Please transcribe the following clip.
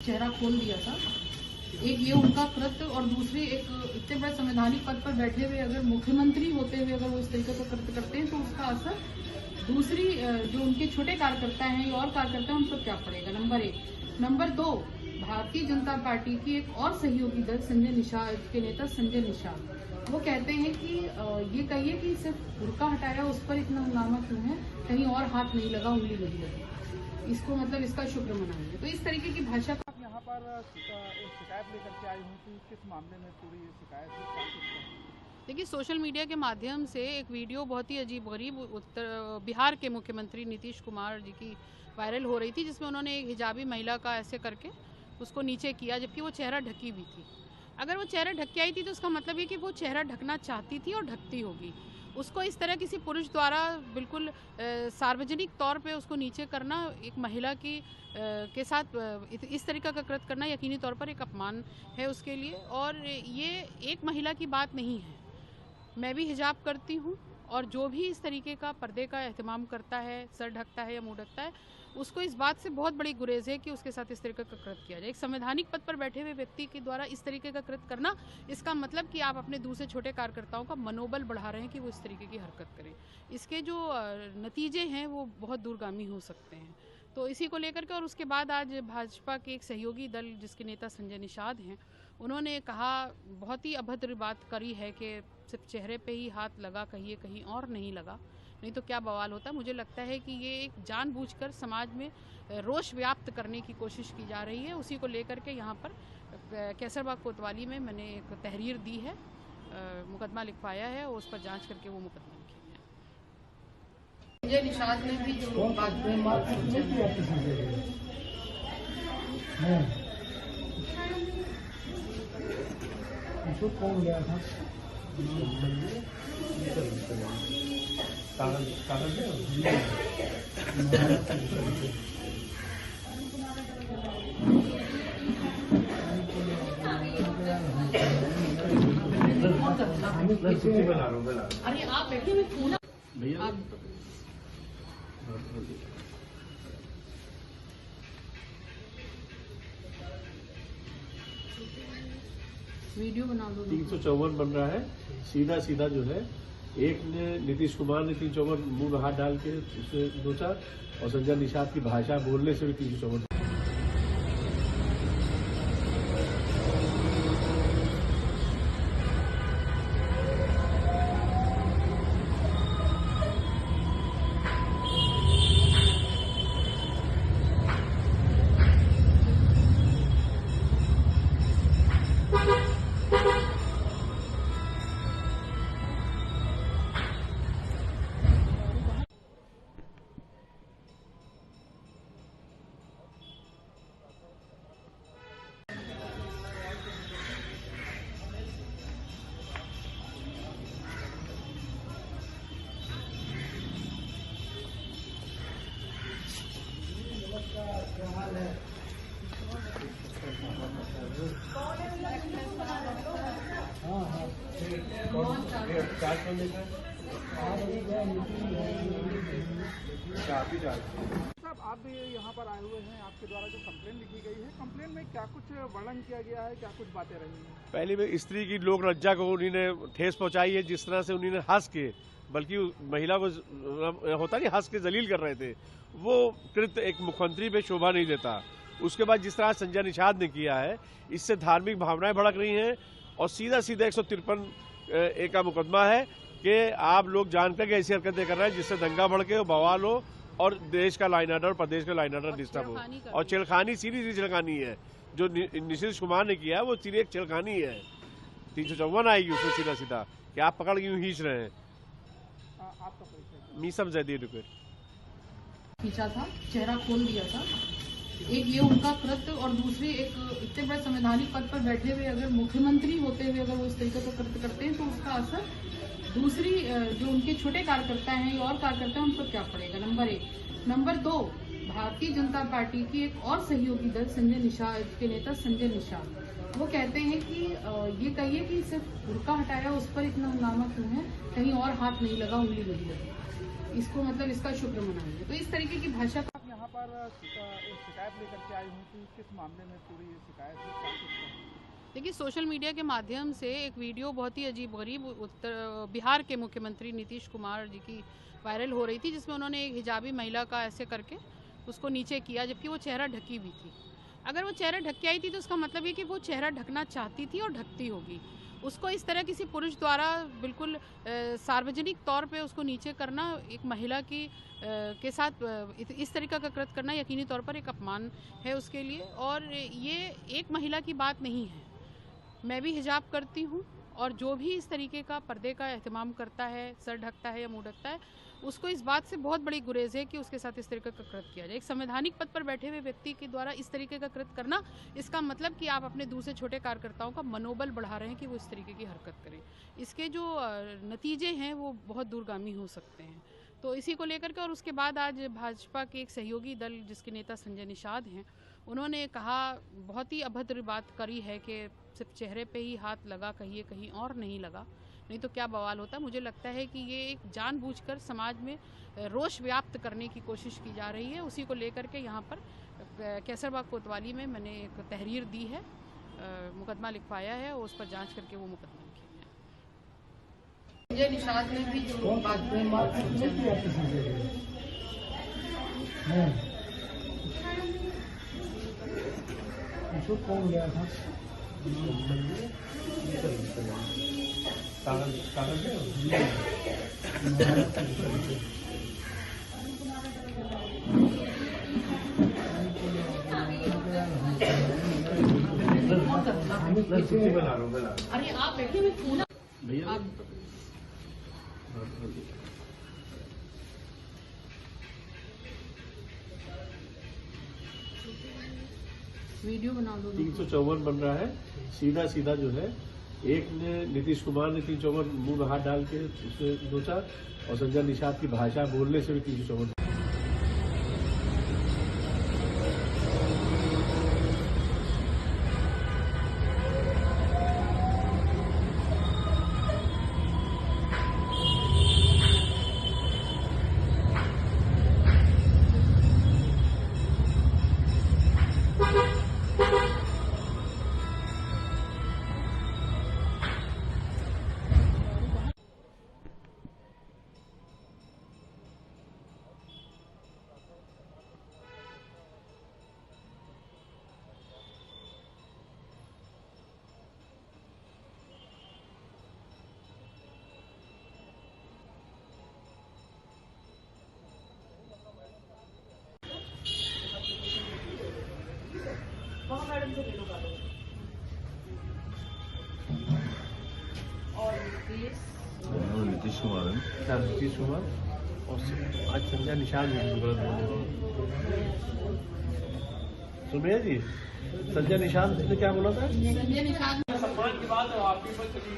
चेहरा खोल दिया था। एक ये उनका कृत्य और दूसरी एक इतने बड़े संवैधानिक पद पर बैठे हुए अगर मुख्यमंत्री होते हुए अगर वो इस तरीके का कृत्य करते हैं तो उसका असर दूसरी जो उनके छोटे कार्यकर्ता हैं या और कार्यकर्ता हैं उन पर क्या पड़ेगा, number 1। Number 2, Bharatiya Janata party की एक और सहयोगी दल संजय निषाद के नेता संजय निषाद वो कहते हैं कि ये कहिए कि सिर्फ बुर्का हटाया उस पर इतना हंगामा क्यों है, कहीं और हाथ नहीं लगा, उंगली नहीं लगी, इसको मतलब इसका शुक्र मनाएंगे। तो इस तरीके की भाषा आप यहाँ पर एक शिकायत लेकर के आई हूँ कि किस मामले में पूरी शिकायत है? देखिए, सोशल मीडिया के माध्यम से एक वीडियो बहुत ही अजीबगरीब बिहार के मुख्यमंत्री नीतीश कुमार जी की वायरल हो रही थी, जिसमें उन्होंने एक हिजाबी महिला का ऐसे करके उसको नीचे किया, जबकि वो चेहरा ढकी भी थी। अगर वो चेहरा ढक के आई थी तो उसका मतलब ये कि वो चेहरा ढकना चाहती थी और ढकती होगी। उसको इस तरह किसी पुरुष द्वारा बिल्कुल सार्वजनिक तौर पे उसको नीचे करना, एक महिला की के साथ इस तरीका का कृत्य करना यकीनी तौर पर एक अपमान है उसके लिए। और ये एक महिला की बात नहीं है, मैं भी हिजाब करती हूँ और जो भी इस तरीके का पर्दे का एहतमाम करता है, सर ढकता है या मुंह ढकता है, उसको इस बात से बहुत बड़ी गुरेज है कि उसके साथ इस तरीके का कृत्य किया जाए। एक संवैधानिक पद पर बैठे हुए व्यक्ति के द्वारा इस तरीके का कृत्य करना, इसका मतलब कि आप अपने दूसरे छोटे कार्यकर्ताओं का मनोबल बढ़ा रहे हैं कि वो इस तरीके की हरकत करें। इसके जो नतीजे हैं वो बहुत दूरगामी हो सकते हैं। तो इसी को लेकर के और उसके बाद आज भाजपा के एक सहयोगी दल जिसके नेता संजय निषाद हैं, उन्होंने कहा, बहुत ही अभद्र बात करी है कि सिर्फ चेहरे पे ही हाथ लगा, कहिए कहीं और नहीं लगा, नहीं तो क्या बवाल होता। मुझे लगता है कि ये एक जानबूझकर समाज में रोष व्याप्त करने की कोशिश की जा रही है। उसी को लेकर के यहाँ पर कैसरबाग कोतवाली में मैंने एक तहरीर दी है, मुकदमा लिखवाया है और उस पर जांच करके वो मुकदमा लिखेंगे। संजय निषाद ने भी जो बात कौन गया था? अरे आप बैठे हुए फोन भैया, वीडियो बना दो। 354 बन रहा है, सीधा सीधा जो है, एक ने नीतीश कुमार ने 354 मुंह में हाथ डाल के उसे 2-4 और संजय निषाद की भाषा बोलने से भी 354। साहब, आप भी यहाँ पर आए हुए हैं, आपके द्वारा जो कंप्लेन लिखी गई है, कंप्लेन में क्या कुछ वर्णन किया गया है, क्या कुछ बातें रही हैं? पहली में स्त्री की लोक लज्जा को उन्होंने ठेस पहुंचाई है, जिस तरह से उन्होंने हंस के, बल्कि महिला को होता नहीं हंस के जलील कर रहे थे, वो कृत्य एक मुख्यमंत्री पे शोभा नहीं देता। उसके बाद जिस तरह संजय निषाद ने किया है, इससे धार्मिक भावनाएं भड़क रही हैं और सीधा सीधा 153 का मुकदमा है कि आप लोग जानकर के ऐसी हरकतें कर रहे हैं जिससे दंगा भड़के हो, बवाल हो और देश का लाइन ऑर्डर और प्रदेश का लाइन ऑर्डर डिस्टर्ब हो। और छेड़खानी, सीधी छेड़खानी है जो नीतीश कुमार ने किया है, वो सीधी एक छेड़खानी है। 354 आएगी उसमें सीधा सीधा कि आप पकड़ के खींच रहे हैं। मीसम जैदी रिक्वेट खींचा था, चेहरा खोल दिया था। एक ये उनका कृत्य और दूसरी एक इतने बड़े संवैधानिक पद पर बैठे हुए अगर मुख्यमंत्री होते हुए अगर वो इस तरीके का कृत्य करते हैं तो उसका असर दूसरी जो उनके छोटे कार्यकर्ता हैं या और कार्यकर्ता हैं उन पर क्या पड़ेगा, number 1। Number 2, Bharatiya Janata party की एक और सहयोगी दल संजय निषाद के नेता संजय निषाद वो कहते हैं कि ये कहिए कि सिर्फ बुर्का हटाया उस पर इतना हंगामा क्यों है, कहीं और हाथ नहीं लगा, उंगली नहीं लगी, इसको मतलब इसका शुक्र मनाएंगे। तो इस तरीके की भाषा यहाँ पर पर एक शिकायत लेकर के आई हूँ कि किस मामले में पूरी ये शिकायत है, क्या कुछ है? देखिए, सोशल मीडिया के माध्यम से एक वीडियो बहुत ही अजीबगरीब बिहार के मुख्यमंत्री नीतीश कुमार जी की वायरल हो रही थी, जिसमें उन्होंने एक हिजाबी महिला का ऐसे करके उसको नीचे किया, जबकि वो चेहरा ढकी हुई थी। अगर वो चेहरा ढक के आई थी तो उसका मतलब ये कि वो चेहरा ढकना चाहती थी और ढकती होगी। उसको इस तरह किसी पुरुष द्वारा बिल्कुल सार्वजनिक तौर पे उसको नीचे करना, एक महिला की के साथ इस तरीका का कृत्य करना यकीनी तौर पर एक अपमान है उसके लिए। और ये एक महिला की बात नहीं है। मैं भी हिजाब करती हूँ, और जो भी इस तरीके का पर्दे का एहतमाम करता है, सर ढकता है या मुंह ढकता है, उसको इस बात से बहुत बड़ी गुरेज है कि उसके साथ इस तरीके का कृत्य किया जाए। एक संवैधानिक पद पर बैठे हुए व्यक्ति के द्वारा इस तरीके का कृत्य करना, इसका मतलब कि आप अपने दूसरे छोटे कार्यकर्ताओं का मनोबल बढ़ा रहे हैं कि वो इस तरीके की हरकत करें। इसके जो नतीजे हैं वो बहुत दूरगामी हो सकते हैं। तो इसी को लेकर के, और उसके बाद आज भाजपा के एक सहयोगी दल जिसके नेता संजय निषाद हैं, उन्होंने कहा, बहुत ही अभद्र बात करी है कि सिर्फ चेहरे पे ही हाथ लगा, कहीं और नहीं लगा, नहीं तो क्या बवाल होता। मुझे लगता है कि ये एक जानबूझकर समाज में रोष व्याप्त करने की कोशिश की जा रही है। उसी को लेकर के यहाँ पर कैसरबाग कोतवाली में मैंने एक तहरीर दी है, मुकदमा लिखवाया है, और उस पर जांच करके वो मुकदमा लिखेंगे। संजय निषाद ने भी जो कौन गया था? अरे आप बैठे हुए फोन भैया, वीडियो बना दो। 354 बन रहा है, सीधा जो है। एक ने नीतीश कुमार ने 354 मुंह में हाथ डाल के उसने सोचा, और संजय निषाद की भाषा बोलने से भी 354। मैडम से और नीतीश कुमार और आज संजय निषाद सुनिए जी, संजय निषाद ने क्या बोला था? संजय निषाद सम्मान की बात है, आपकी पर चली